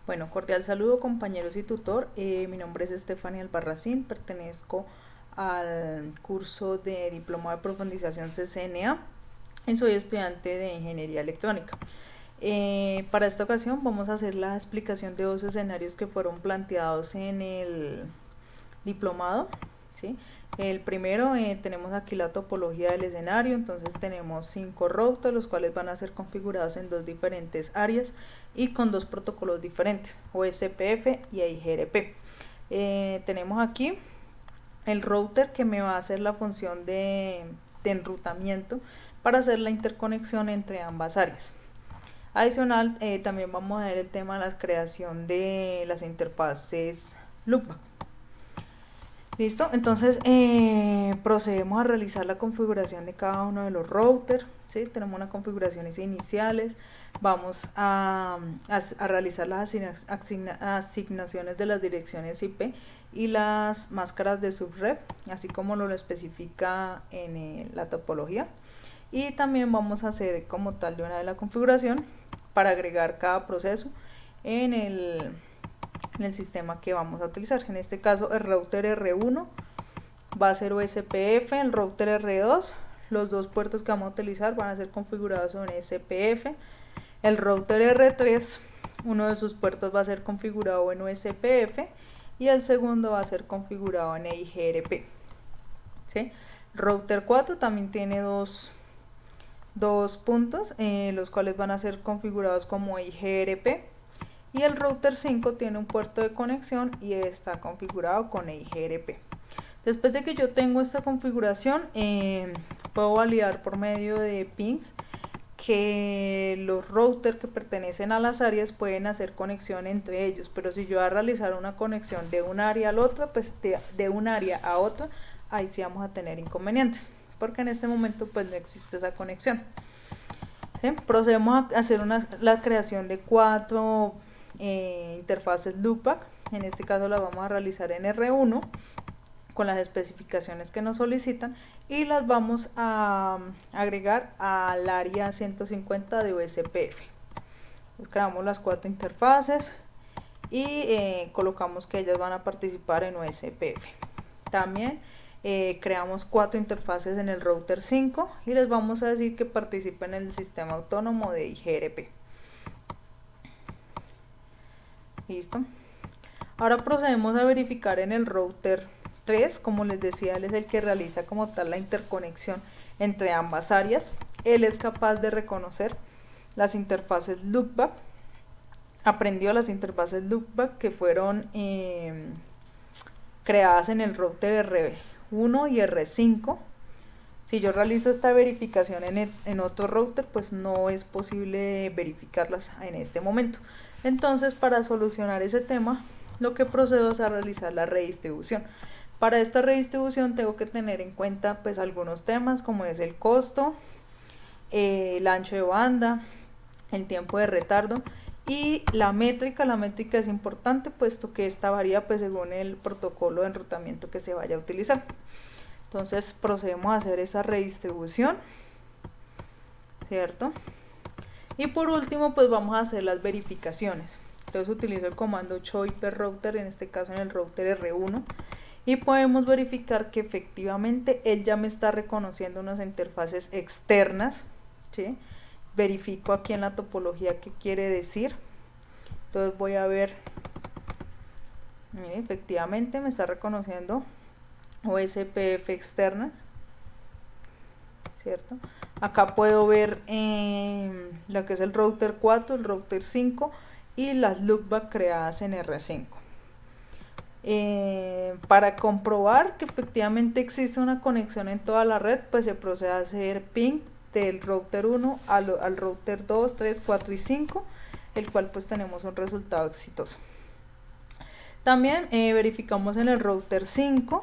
Bueno, cordial saludo compañeros y tutor. Mi nombre es Estefania Albarracín, pertenezco al curso de Diploma de Profundización CCNA y soy estudiante de Ingeniería Electrónica. Para esta ocasión vamos a hacer la explicación de dos escenarios que fueron planteados en el diplomado, ¿sí? El primero, tenemos aquí la topología del escenario. Entonces tenemos 5 routers, los cuales van a ser configurados en dos diferentes áreas y con dos protocolos diferentes, OSPF y IGRP. Tenemos aquí el router que me va a hacer la función de enrutamiento para hacer la interconexión entre ambas áreas. Adicional, también vamos a ver el tema de la creación de las interfaces loopback. Listo, entonces procedemos a realizar la configuración de cada uno de los routers, ¿sí? Tenemos unas configuraciones iniciales, vamos a realizar las asignaciones de las direcciones IP y las máscaras de subred, así como lo especifica en la topología. Y también vamos a hacer como tal de una de la configuración para agregar cada proceso en el sistema que vamos a utilizar. En este caso el router R1 va a ser OSPF, el router R2, los dos puertos que vamos a utilizar van a ser configurados en SPF, el router R3, uno de sus puertos va a ser configurado en OSPF y el segundo va a ser configurado en IGRP, ¿sí? Router 4 también tiene dos puntos, los cuales van a ser configurados como IGRP, y el router 5 tiene un puerto de conexión y está configurado con IGRP. Después de que yo tengo esta configuración, puedo validar por medio de pings que los routers que pertenecen a las áreas pueden hacer conexión entre ellos, pero si yo voy a realizar una conexión de un área al otro, pues de un área a otra, ahí sí vamos a tener inconvenientes, porque en este momento pues no existe esa conexión, ¿sí? Procedemos a hacer la creación de 4 interfaces loopback. En este caso las vamos a realizar en R1 con las especificaciones que nos solicitan y las vamos a agregar al área 150 de OSPF. Pues creamos las 4 interfaces y colocamos que ellas van a participar en OSPF. También creamos 4 interfaces en el router 5 y les vamos a decir que participen en el sistema autónomo de IGRP. Listo. Ahora procedemos a verificar en el router 3, como les decía, él es el que realiza como tal la interconexión entre ambas áreas. Él es capaz de reconocer las interfaces loopback, aprendió las interfaces loopback que fueron creadas en el router R1 y R5. Si yo realizo esta verificación en otro router, pues no es posible verificarlas en este momento. Entonces, para solucionar ese tema, lo que procedo es a realizar la redistribución. Para esta redistribución tengo que tener en cuenta pues algunos temas, como es el costo, el ancho de banda, el tiempo de retardo y la métrica. La métrica es importante puesto que esta varía pues según el protocolo de enrutamiento que se vaya a utilizar. Entonces procedemos a hacer esa redistribución, ¿cierto? Y por último pues vamos a hacer las verificaciones. Entonces utilizo el comando show per router, en este caso en el router R1, y podemos verificar que efectivamente él ya me está reconociendo unas interfaces externas, ¿sí? Verifico aquí en la topología qué quiere decir. Entonces voy a ver, mire, efectivamente me está reconociendo OSPF externas, ¿cierto? Acá puedo ver lo que es el router 4, el router 5 y las loopback creadas en R5. Para comprobar que efectivamente existe una conexión en toda la red, pues se procede a hacer ping del router 1 al router 2, 3, 4 y 5, el cual pues tenemos un resultado exitoso. También verificamos en el router 5,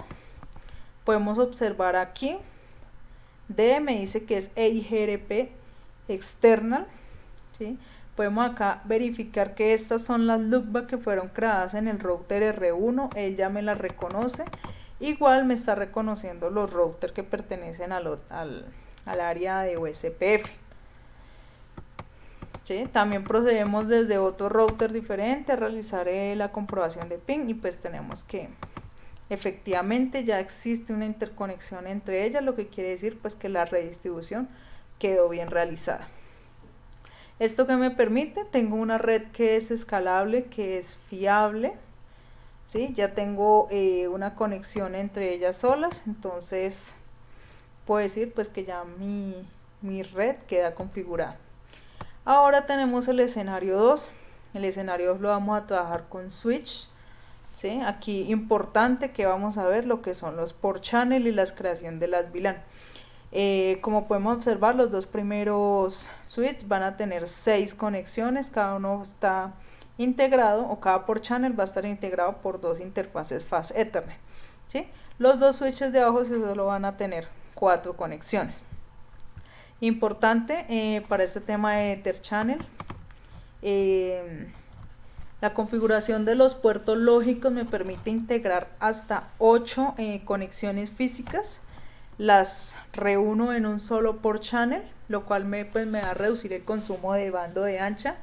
podemos observar aquí, D me dice que es IGRP external, ¿sí? Podemos acá verificar que estas son las loopback que fueron creadas en el router R1, él ya me las reconoce, igual me está reconociendo los routers que pertenecen al área de OSPF. ¿sí? También procedemos desde otro router diferente a realizar la comprobación de ping y pues tenemos que efectivamente ya existe una interconexión entre ellas, lo que quiere decir pues que la redistribución quedó bien realizada. ¿Esto que me permite? Tengo una red que es escalable, que es fiable, ¿sí? Ya tengo una conexión entre ellas solas, entonces puedo decir pues que ya mi red queda configurada. Ahora tenemos el escenario 2. El escenario 2 lo vamos a trabajar con switch, ¿sí? Aquí importante que vamos a ver lo que son los port channel y la creación de las VLAN. Como podemos observar, los dos primeros switches van a tener 6 conexiones, cada uno está integrado, o cada port channel va a estar integrado por 2 interfaces Fast Ethernet, ¿sí? Los dos switches de abajo solo van a tener 4 conexiones. Importante para este tema de Ether Channel, la configuración de los puertos lógicos me permite integrar hasta 8 conexiones físicas. Las reúno en un solo port channel, lo cual me va a reducir el consumo de la banda de ancha.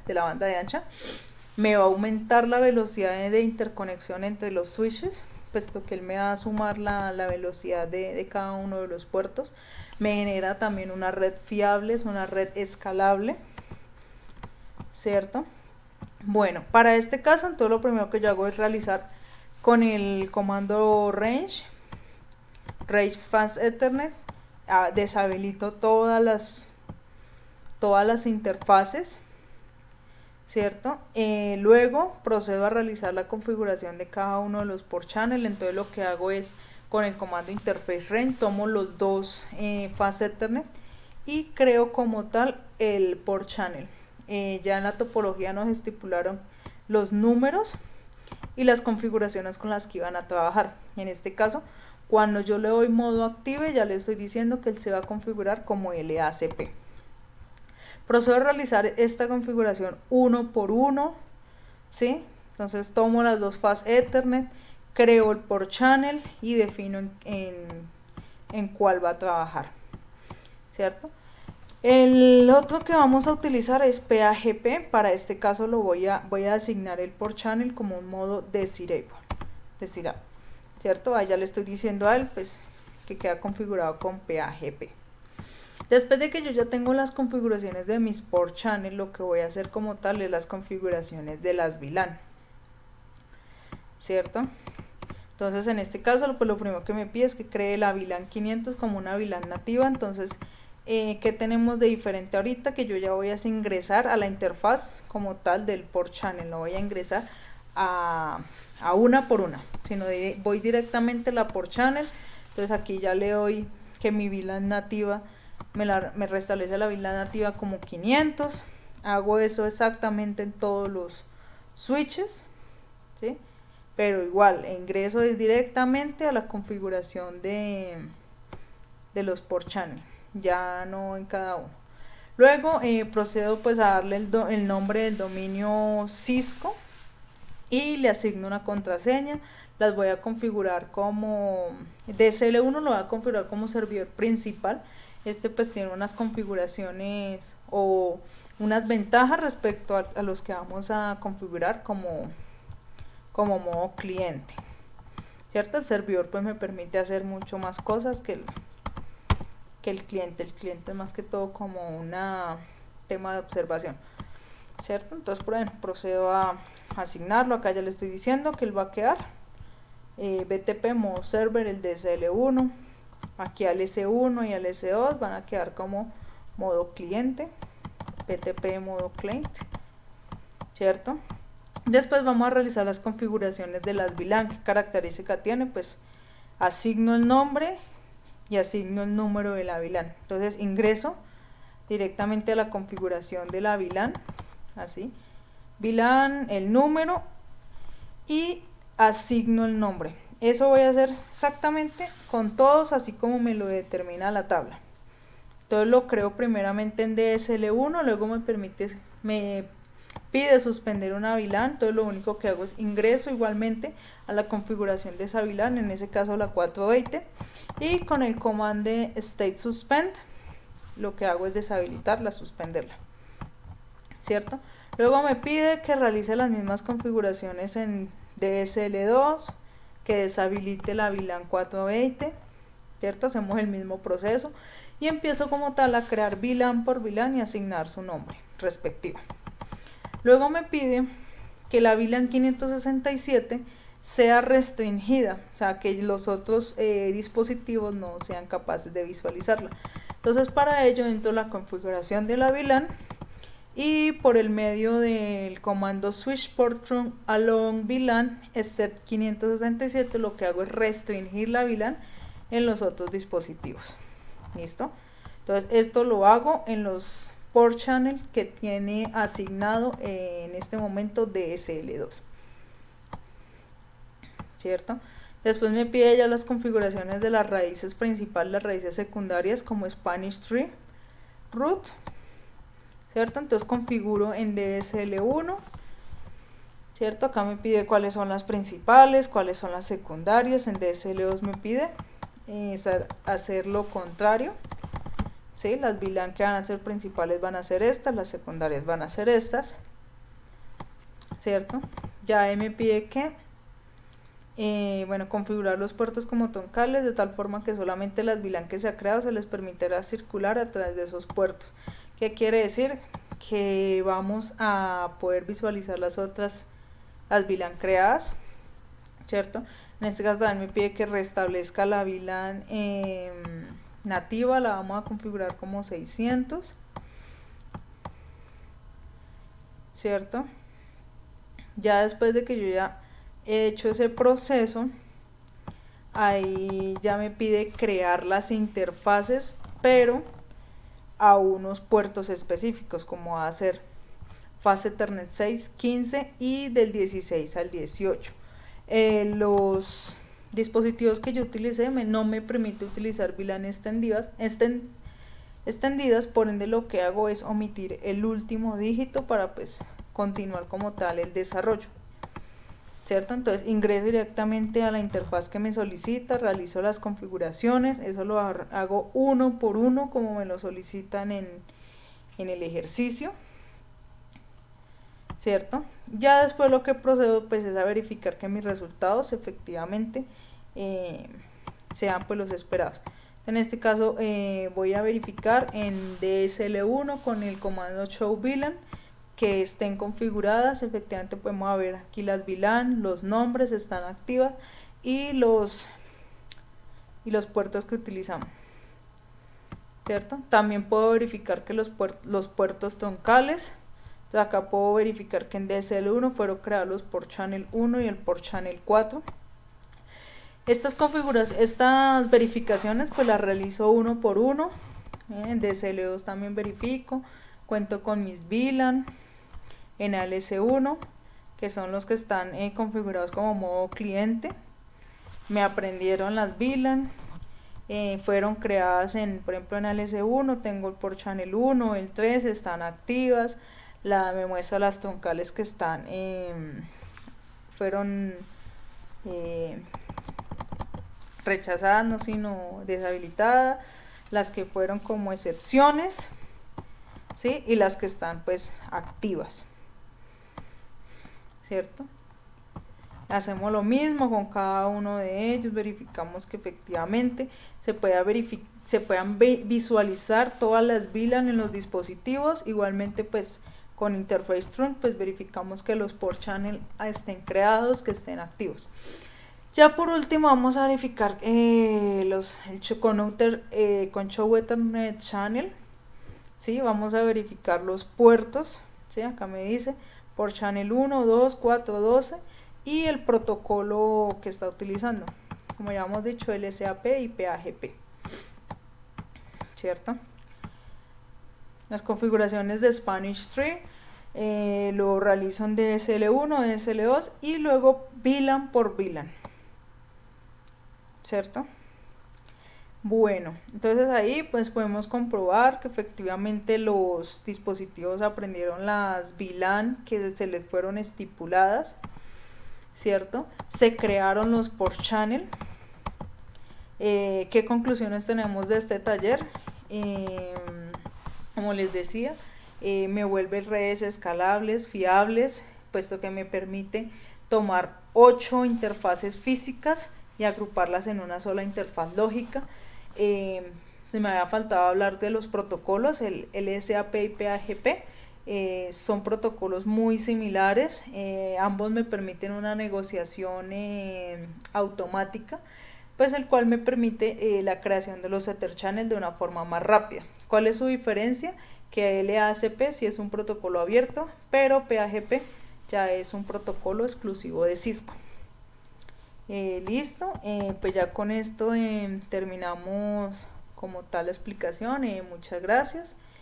Me va a aumentar la velocidad de interconexión entre los switches, puesto que él me va a sumar la velocidad de cada uno de los puertos. Me genera también una red fiable, es una red escalable, ¿cierto? Bueno, para este caso, entonces lo primero que yo hago es realizar con el comando range Fast Ethernet, deshabilito todas las interfaces, ¿cierto? Luego procedo a realizar la configuración de cada uno de los port channel. Entonces lo que hago es con el comando interface range tomo los dos Fast Ethernet y creo como tal el port channel. Ya en la topología nos estipularon los números y las configuraciones con las que iban a trabajar. En este caso, cuando yo le doy modo active, ya le estoy diciendo que él se va a configurar como LACP. Procedo a realizar esta configuración uno por uno, ¿sí? Entonces tomo las dos Fast Ethernet, creo el port channel y defino en cuál va a trabajar, ¿cierto? El otro que vamos a utilizar es PAGP. Para este caso voy a asignar el port channel como un modo desirable, ¿cierto? Ahí ya le estoy diciendo a él pues que queda configurado con PAGP. Después de que yo ya tengo las configuraciones de mis port channel, lo que voy a hacer como tal es las configuraciones de las VLAN, ¿cierto? Entonces en este caso lo primero que me pide es que cree la VLAN 500 como una VLAN nativa. Entonces ¿qué tenemos de diferente ahorita? Que yo ya voy a ingresar a la interfaz como tal del port channel, no voy a ingresar a una por una, sino voy directamente a la port channel. Entonces aquí ya le doy que mi VLAN nativa me restablece la VLAN nativa como 500. Hago eso exactamente en todos los switches, ¿sí? Pero igual ingreso directamente a la configuración de los port channel, ya no en cada uno. Luego procedo pues a darle el nombre del dominio Cisco y le asigno una contraseña. Las voy a configurar como DSL1, lo voy a configurar como servidor principal. Este pues tiene unas configuraciones o unas ventajas respecto a los que vamos a configurar como modo cliente, ¿cierto? El servidor pues me permite hacer mucho más cosas que el cliente. El cliente es más que todo como un tema de observación, ¿cierto? Entonces por ejemplo, procedo a asignarlo. Acá ya le estoy diciendo que él va a quedar BTP modo server, el DSL1. Aquí al S1 y al S2 van a quedar como modo cliente, BTP modo client, ¿cierto? Después vamos a realizar las configuraciones de las VLAN. ¿Qué característica tiene? Pues asigno el nombre y asigno el número de la VLAN. Entonces ingreso directamente a la configuración de la VLAN, así, VLAN, el número y asigno el nombre. Eso voy a hacer exactamente con todos, así como me lo determina la tabla. Entonces lo creo primeramente en DSL1, luego me pide suspender una VLAN. Entonces lo único que hago es ingreso igualmente a la configuración de esa VLAN, en ese caso la 420, y con el comando state suspend lo que hago es deshabilitarla, suspenderla, ¿cierto? Luego me pide que realice las mismas configuraciones en DSL2, que deshabilite la VLAN 420, ¿cierto? Hacemos el mismo proceso y empiezo como tal a crear VLAN por VLAN y asignar su nombre respectivo. Luego me pide que la VLAN 567 sea restringida, o sea, que los otros dispositivos no sean capaces de visualizarla. Entonces, para ello entro a la configuración de la VLAN y por el medio del comando switch port from along VLAN except 567 lo que hago es restringir la VLAN en los otros dispositivos. ¿Listo? Entonces, esto lo hago en los port channel que tiene asignado en este momento DSL2, ¿cierto? Después me pide ya las configuraciones de las raíces principales, las raíces secundarias como Spanish Tree, Root, ¿cierto? Entonces configuro en DSL1, ¿cierto? Acá me pide cuáles son las principales, cuáles son las secundarias. En DSL2 me pide hacer lo contrario, ¿sí? Las VLAN que van a ser principales van a ser estas, las secundarias van a ser estas, ¿cierto? Ya me pide que configurar los puertos como troncales de tal forma que solamente las VLAN que se ha creado se les permitirá circular a través de esos puertos. ¿Qué quiere decir? Que vamos a poder visualizar las VLAN creadas, ¿cierto? En este caso también me pide que restablezca la VLAN nativa, la vamos a configurar como 600, ¿cierto? Ya después de que yo ya he hecho ese proceso, ahí ya me pide crear las interfaces, pero a unos puertos específicos, como va a ser Fast Ethernet 6, 15 y del 16 al 18. Los dispositivos que yo utilicé no me permite utilizar VLAN extendidas, por ende lo que hago es omitir el último dígito para pues continuar como tal el desarrollo, ¿cierto? Entonces ingreso directamente a la interfaz que me solicita, realizo las configuraciones, eso lo hago uno por uno como me lo solicitan en el ejercicio, ¿cierto? Ya después lo que procedo pues es a verificar que mis resultados efectivamente sean pues los esperados. En este caso voy a verificar en DSL1 con el comando show VLAN que estén configuradas. Efectivamente podemos ver aquí las VLAN, los nombres están activas y los puertos que utilizamos, ¿cierto? También puedo verificar que los puertos troncales, acá puedo verificar que en DSL1 fueron creados los port channel 1 y el port channel 4. Estas verificaciones pues las realizo uno por uno. En DSL2 también verifico, cuento con mis VLAN en ALS1, que son los que están configurados como modo cliente. Me aprendieron las VLAN, fueron creadas por ejemplo en ALS1, tengo el port channel 1, el 3, están activas. Me muestra las troncales que están fueron rechazadas, no sino deshabilitadas, las que fueron como excepciones, ¿sí? Y las que están pues activas, ¿cierto? Hacemos lo mismo con cada uno de ellos, verificamos que efectivamente se puedan visualizar todas las VLAN en los dispositivos. Igualmente pues con Interface Trunk pues verificamos que los port channel estén creados, que estén activos. Ya por último vamos a verificar con Show Ethernet Channel, ¿sí? Vamos a verificar los puertos, ¿sí? Acá me dice port channel 1, 2, 4, 12 y el protocolo que está utilizando, como ya hemos dicho, LSAP y PAGP, ¿cierto? Las configuraciones de Spanish Tree lo realizo en DSL1, DSL2 y luego VLAN por VLAN, ¿cierto? Bueno, entonces ahí pues podemos comprobar que efectivamente los dispositivos aprendieron las VLAN que se les fueron estipuladas, ¿cierto? Se crearon los port channel. ¿Qué conclusiones tenemos de este taller? Como les decía, me vuelve redes escalables, fiables, puesto que me permite tomar 8 interfaces físicas y agruparlas en una sola interfaz lógica. Se me había faltado hablar de los protocolos, el LSAP y PAGP. Son protocolos muy similares, ambos me permiten una negociación automática, pues el cual me permite la creación de los Ether Channel de una forma más rápida. ¿Cuál es su diferencia? Que LACP sí es un protocolo abierto, pero PAGP ya es un protocolo exclusivo de Cisco. Listo, pues ya con esto terminamos como tal la explicación. Muchas gracias.